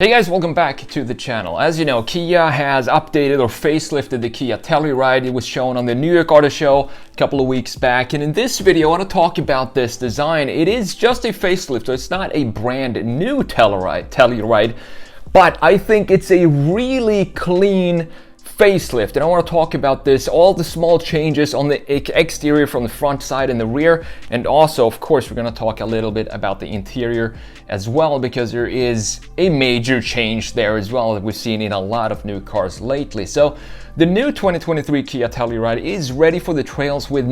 Hey guys, welcome back to the channel. As you know, Kia has updated or facelifted the Kia Telluride. It was shown on the New York Auto Show a couple of weeks back. And in this video, I want to talk about this design. It is just a facelift, so it's not a brand new Telluride, but I think it's a really clean facelift, and I want to talk about this, all the small changes on the exterior from the front side and the rear, and also of course we're going to talk a little bit about the interior as well, because there is a major change there as well that we've seen in a lot of new cars lately. So the new 2023 Kia Telluride is ready for the trails with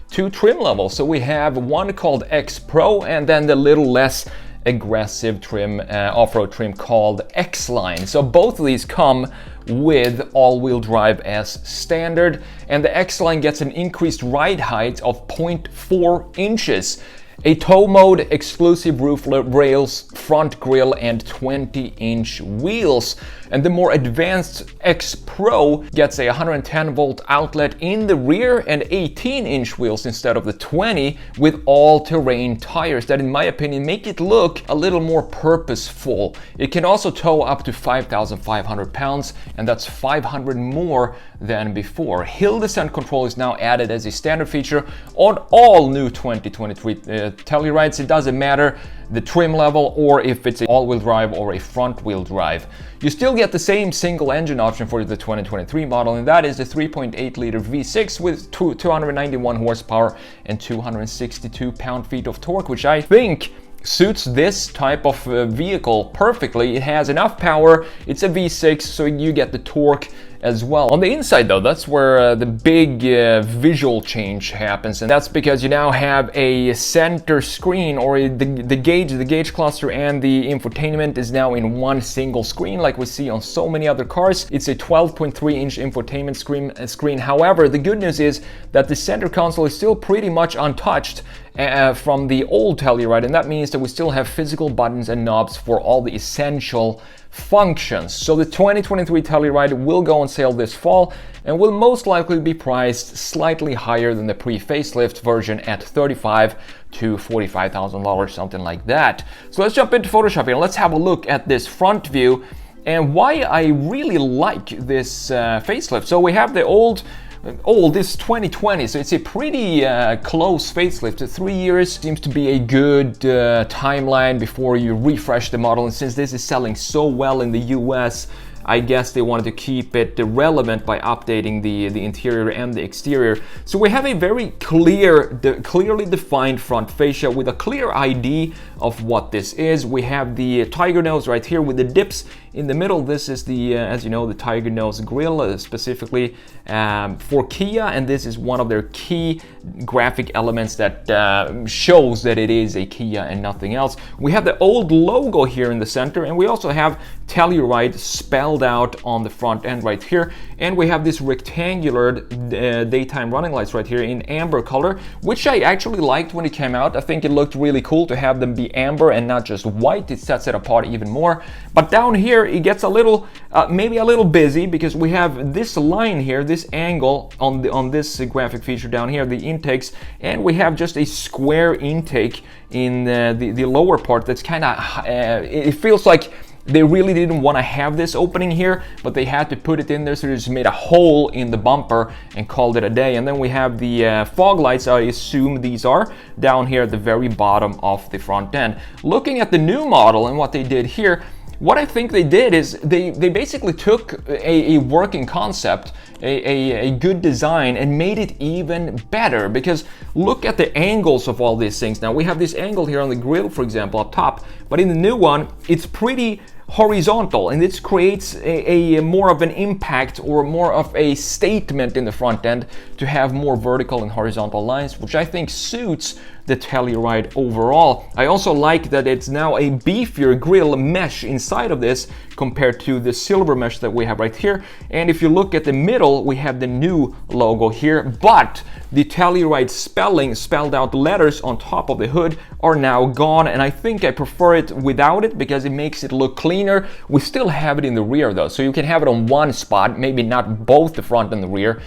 two trim levels. So we have one called X Pro, and then the little less aggressive trim, off-road trim called X Line. So both of these come with all-wheel drive as standard, and the X Line gets an increased ride height of 0.4 inches, a tow mode, exclusive roof rails, front grille, and 20-inch wheels. And the more advanced X Pro gets a 110 volt outlet in the rear and 18-inch wheels instead of the 20, with all-terrain tires that, in my opinion, make it look a little more purposeful. It can also tow up to 5,500 pounds, and that's 500 more than before. Hill descent control is now added as a standard feature on all new 2023 Tellurides. It doesn't matter the trim level or if it's an all-wheel drive or a front-wheel drive. You still get the same single engine option for the 2023 model, and that is the 3.8 liter V6 with 291 horsepower and 262 pound-feet of torque, which I think suits this type of vehicle perfectly. It has enough power, it's a V6, so you get the torque as well. On the inside though, that's where the big visual change happens, and that's because you now have a center screen, or the gauge cluster and the infotainment is now in one single screen like we see on so many other cars. It's a 12.3 inch infotainment screen. However, the good news is that the center console is still pretty much untouched from the old Telluride, and that means that we still have physical buttons and knobs for all the essential functions. So the 2023 Telluride will go on sale this fall and will most likely be priced slightly higher than the pre-facelift version at $35,000 to $45,000, something like that. So let's jump into Photoshop here and let's have a look at this front view and why I really like this facelift. So we have the old, this 2020, so it's a pretty close facelift. 3 years seems to be a good timeline before you refresh the model, and since this is selling so well in the US, I guess they wanted to keep it relevant by updating the interior and the exterior. So we have a very clearly defined front fascia with a clear ID of what this is. We have the tiger nose right here with the dips in the middle. This is the, as you know, the tiger nose grille specifically for Kia, and this is one of their key graphic elements that shows that it is a Kia and nothing else. We have the old logo here in the center, and we also have Telluride spelled out on the front end right here, and we have this rectangular daytime running lights right here in amber color, which I actually liked when it came out. I think it looked really cool to have them be amber and not just white. It sets it apart even more. But down here it gets a little maybe a little busy, because we have this line here, this angle on this graphic feature down here, the intakes, and we have just a square intake in the lower part that's kind of it feels like they really didn't want to have this opening here, but they had to put it in there, so they just made a hole in the bumper and called it a day. And then we have the fog lights, I assume these are, down here at the very bottom of the front end. Looking at the new model and what they did here, what I think they did is they basically took a working concept, a good design, and made it even better, because look at the angles of all these things. Now we have this angle here on the grille, for example, up top, but in the new one it's pretty horizontal, and this creates a more of an impact or more of a statement in the front end to have more vertical and horizontal lines, which I think suits the Telluride overall. I also like that it's now a beefier grille mesh inside of this compared to the silver mesh that we have right here. And if you look at the middle, we have the new logo here, but the Telluride spelled out letters on top of the hood are now gone, and I think I prefer it without it because it makes it look cleaner. We still have it in the rear though, so you can have it on one spot, maybe not both the front and the rear.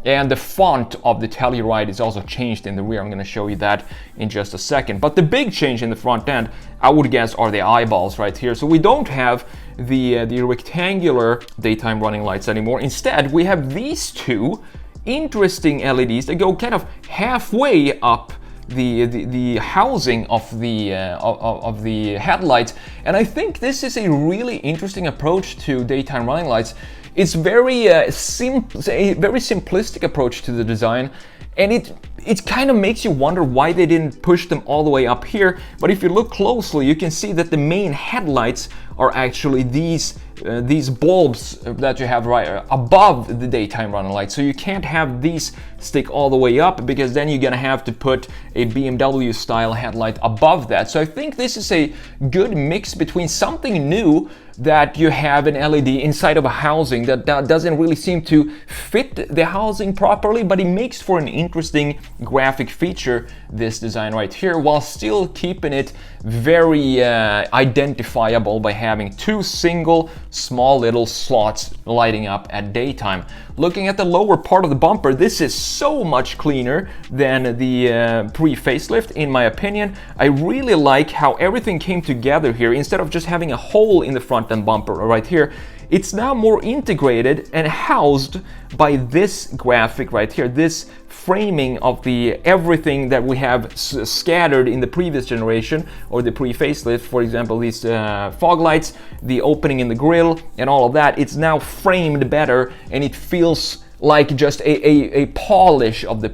And the font of the Telluride is also changed in the rear. I'm going to show you that in just a second. But the big change in the front end, I would guess, are the eyeballs right here. So we don't have the rectangular daytime running lights anymore. Instead, we have these two interesting LEDs that go kind of halfway up the housing of the headlights, and I think this is a really interesting approach to daytime running lights. It's a very simplistic approach to the design, and it kind of makes you wonder why they didn't push them all the way up here. But if you look closely, you can see that the main headlights are actually these bulbs that you have right above the daytime running lights. So you can't have these stick all the way up, because then you're gonna have to put a BMW style headlight above that. So I think this is a good mix between something new, that you have an LED inside of a housing that doesn't really seem to fit the housing properly, but it makes for an interesting graphic feature, this design right here, while still keeping it very identifiable by having two single small little slots lighting up at daytime. Looking at the lower part of the bumper, this is so much cleaner than the pre-facelift, in my opinion. I really like how everything came together here. Instead of just having a hole in the front end bumper right here, it's now more integrated and housed by this graphic right here, this framing of the everything that we have scattered in the previous generation or the pre-facelift. For example, these fog lights, the opening in the grille, and all of that. It's now framed better, and it feels like just a polish of the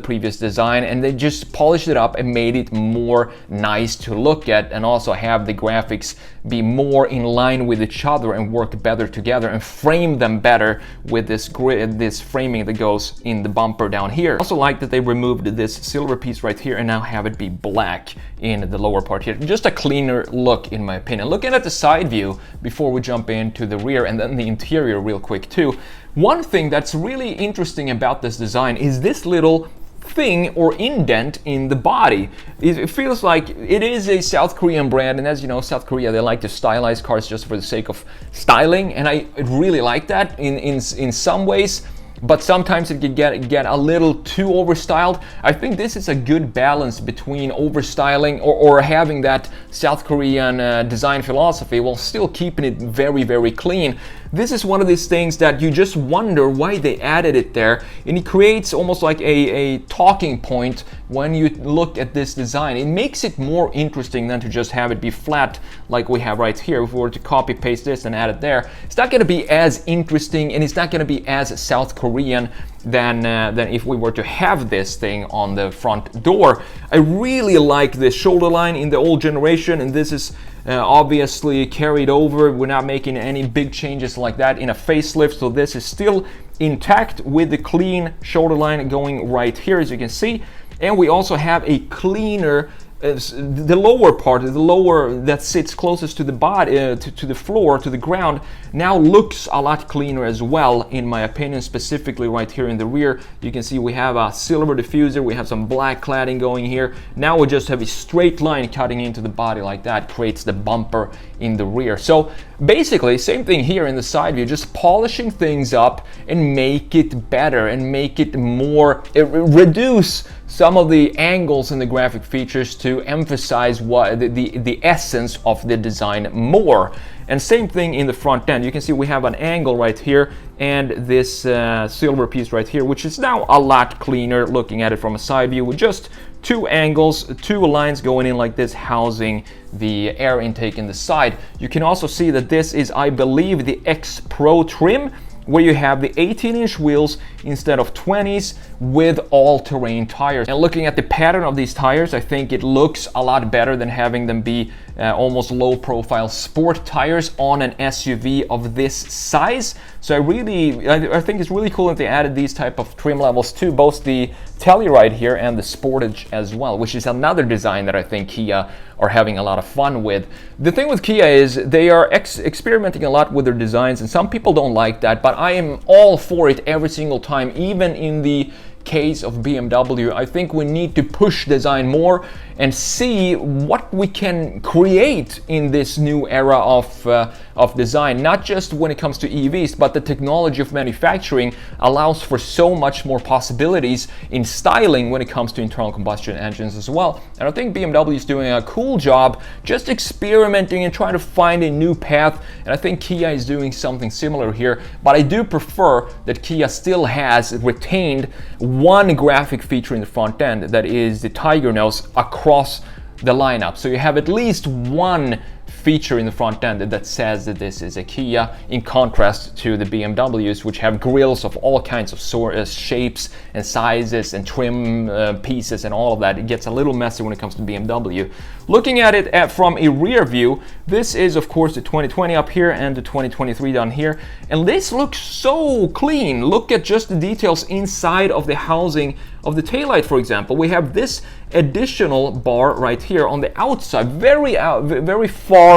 previous design, and they just polished it up and made it more nice to look at, and also have the graphics be more in line with each other and work better together, and frame them better with this framing that goes in the bumper down here. I also like that they removed this silver piece right here and now have it be black in the lower part here. Just a cleaner look, in my opinion. Looking at the side view before we jump into the rear and then the interior real quick too. One thing that's really interesting about this design is this little thing or indent in the body. It feels like it is a South Korean brand, and as you know, South Korea, they like to stylize cars just for the sake of styling, and I really like that in some ways. But sometimes it can get a little too overstyled. I think this is a good balance between overstyling or having that South Korean design philosophy while still keeping it very, very clean. This is one of these things that you just wonder why they added it there, and it creates almost like a talking point when you look at this design. It makes it more interesting than to just have it be flat like we have right here. If we were to copy paste this and add it there, it's not going to be as interesting, and it's not going to be as South Korean than if we were to have this thing on the front door. I really like this shoulder line in the old generation, and this is obviously carried over. We're not making any big changes like that in a facelift, so this is still intact with the clean shoulder line going right here, as you can see. And we also have a cleaner the lower part, the lower that sits closest to the body, to the floor, to the ground, now looks a lot cleaner as well, in my opinion. Specifically right here in the rear, you can see we have a silver diffuser, we have some black cladding going here. Now we just have a straight line cutting into the body like that, creates the bumper in the rear. So basically, same thing here in the side view, just polishing things up and make it better and make it more, reduce some of the angles in the graphic features to emphasize what the essence of the design more. And same thing in the front end. You can see we have an angle right here and this silver piece right here, which is now a lot cleaner looking at it from a side view with just two angles, two lines going in like this, housing the air intake in the side. You can also see that this is, I believe, the X Pro trim, where you have the 18-inch wheels instead of 20s with all-terrain tires. And looking at the pattern of these tires, I think it looks a lot better than having them be almost low-profile sport tires on an SUV of this size. So I think it's really cool that they added these type of trim levels to both the Telluride here and the Sportage as well, which is another design that I think Kia are having a lot of fun with. The thing with Kia is they are experimenting a lot with their designs, and some people don't like that, but I am all for it every single time. Even in the case of BMW. I think we need to push design more and see what we can create in this new era of design. Not just when it comes to EVs, but the technology of manufacturing allows for so much more possibilities in styling when it comes to internal combustion engines as well. And I think BMW is doing a cool job just experimenting and trying to find a new path. And I think Kia is doing something similar here. But I do prefer that Kia still has retained one graphic feature in the front end, that is the tiger nose across the lineup. So you have at least one feature in the front end that says that this is a Kia, in contrast to the BMWs, which have grills of all kinds of shapes and sizes and trim pieces and all of that. It gets a little messy when it comes to BMW. Looking at it from a rear view, this is of course the 2020 up here and the 2023 down here, and this looks so clean. Look at just the details inside of the housing of the taillight, for example. We have this additional bar right here on the outside, very far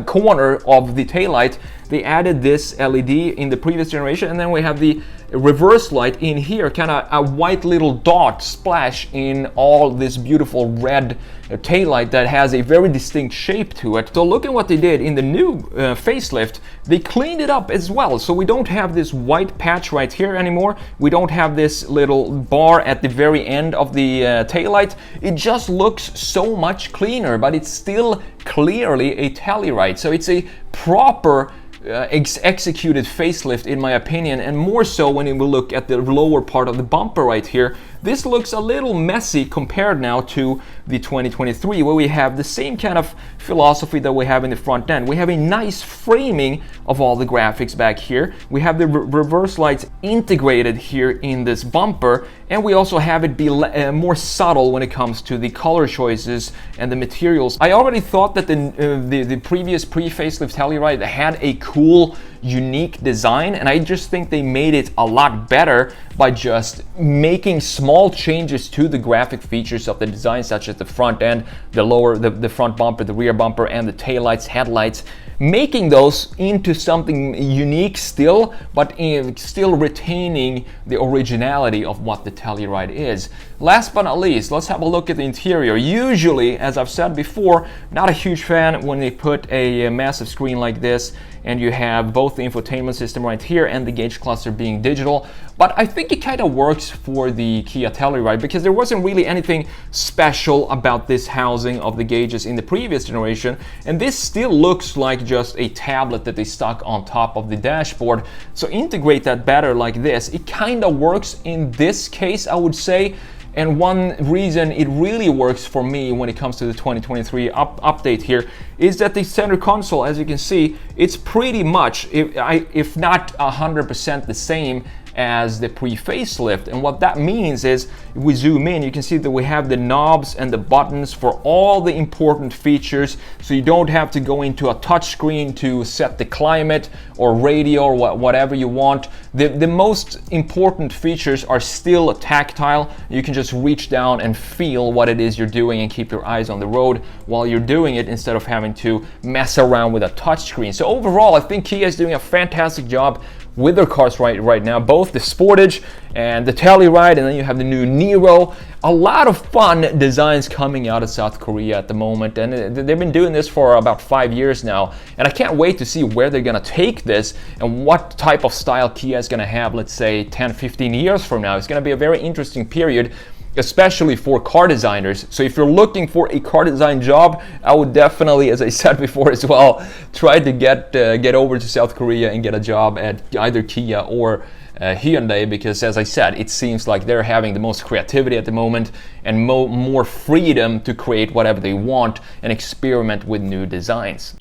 corner of the taillight. They added this LED in the previous generation, and then we have the reverse light in here, kind of a white little dot splash in all this beautiful red taillight that has a very distinct shape to it. So look at what they did in the new facelift. They cleaned it up as well, so we don't have this white patch right here anymore. We don't have this little bar at the very end of the taillight. It just looks so much cleaner, but it's still clearly a Telluride. So it's a proper executed facelift in my opinion, and more so when we look at the lower part of the bumper right here. This looks a little messy compared now to the 2023, where we have the same kind of philosophy that we have in the front end. We have a nice framing of all the graphics back here. We have the reverse lights integrated here in this bumper, and we also have it be more subtle when it comes to the color choices and the materials. I already thought that the previous pre-facelift Telluride had a cool, unique design, and I just think they made it a lot better by just making small changes to the graphic features of the design, such as the front end, the front bumper, the rear bumper, and the taillights, headlights, making those into something unique still, but still retaining the originality of what the Telluride is. Last but not least, let's have a look at the interior. Usually, as I've said before, not a huge fan when they put a massive screen like this and you have both the infotainment system right here and the gauge cluster being digital. But I think it kind of works for the Kia Telluride because there wasn't really anything special about this housing of the gauges in the previous generation, and this still looks like just a tablet that they stuck on top of the dashboard. So integrate that better like this. It kind of works in this case, I would say. And one reason it really works for me when it comes to the 2023 update here is that the center console, as you can see, it's pretty much, if not 100% the same as the pre-facelift. And what that means is, if we zoom in, you can see that we have the knobs and the buttons for all the important features, so you don't have to go into a touch screen to set the climate or radio or whatever you want. The most important features are still tactile. You can just reach down and feel what it is you're doing and keep your eyes on the road while you're doing it, instead of having to mess around with a touch screen. So overall, I think Kia is doing a fantastic job with their cars right now, both the Sportage and the Telluride, and then you have the new Nero. A lot of fun designs coming out of South Korea at the moment, and they've been doing this for about 5 years now, and I can't wait to see where they're gonna take this and what type of style Kia is gonna have, let's say 10-15 years from now. It's gonna be a very interesting period, especially for car designers. So if you're looking for a car design job, I would definitely, as I said before as well, try to get over to South Korea and get a job at either Kia or Hyundai, because as I said, it seems like they're having the most creativity at the moment and more freedom to create whatever they want and experiment with new designs.